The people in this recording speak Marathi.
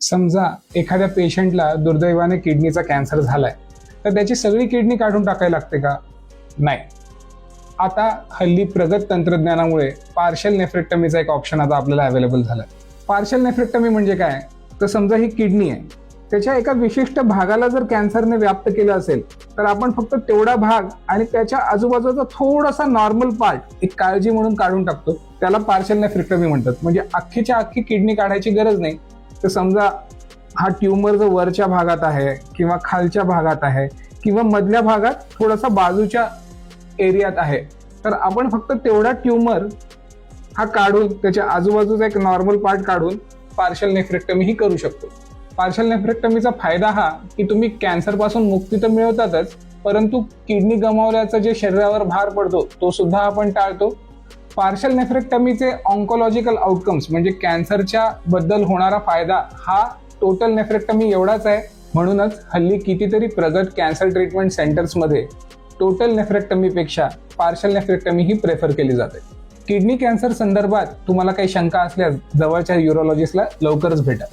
समजा एखाद्या पेशंटला दुर्दैवाने किडनीचा कॅन्सर झालाय, तर त्याची सगळी किडनी काढून टाकायला लागते का? नाही. आता हल्ली प्रगत तंत्रज्ञानामुळे पार्शल नेफ्रेक्टमीचा एक ऑप्शन आता आपल्याला अवेलेबल झालाय. पार्शल नेफ्रेक्टमी म्हणजे काय? तर समजा ही किडनी आहे, त्याच्या एका विशिष्ट भागाला जर कॅन्सरने व्याप्त केलं असेल, तर आपण फक्त तेवढा भाग आणि त्याच्या आजूबाजूचा थोडासा नॉर्मल पार्ट एक काळजी म्हणून काढून टाकतो. त्याला पार्शल नेफ्रेक्टमी म्हणतात. म्हणजे अख्खीच्या अख्खी किडनी काढायची गरज नाही. तर समजा हा ट्यूमर जो वरच्या भागात आहे किंवा खालच्या भागात आहे किंवा मधल्या भागात थोडासा बाजूच्या एरियात आहे, तर आपण फक्त तेवढा ट्यूमर हा काढून त्याच्या आजूबाजूचा एक नॉर्मल पार्ट काढून पार्शल नेफ्रेक्टमी ही करू शकतो. पार्शल नेफ्रेक्टमीचा फायदा हा की तुम्ही कॅन्सर पासून मुक्ती तर मिळवतातच, परंतु किडनी गमावल्याचा जे शरीरावर भार पडतो तो सुद्धा आपण टाळतो. पार्शल नेफ्रेक्टमीचे ऑन्कोलॉजिकल आउटकम्स म्हणजे कॅन्सरच्या बद्दल होणारा फायदा हा टोटल नेफ्रेक्टमी एवढाच आहे. म्हणूनच हल्ली कितीतरी प्रगत कॅन्सर ट्रीटमेंट सेंटर्समध्ये टोटल नेफ्रेक्टमीपेक्षा पार्शल नेफ्रेक्टमी ही प्रेफर केली जाते. किडनी कॅन्सर संदर्भात तुम्हाला काही शंका असल्यास जवळच्या युरोलॉजिस्टला लवकरच भेटा.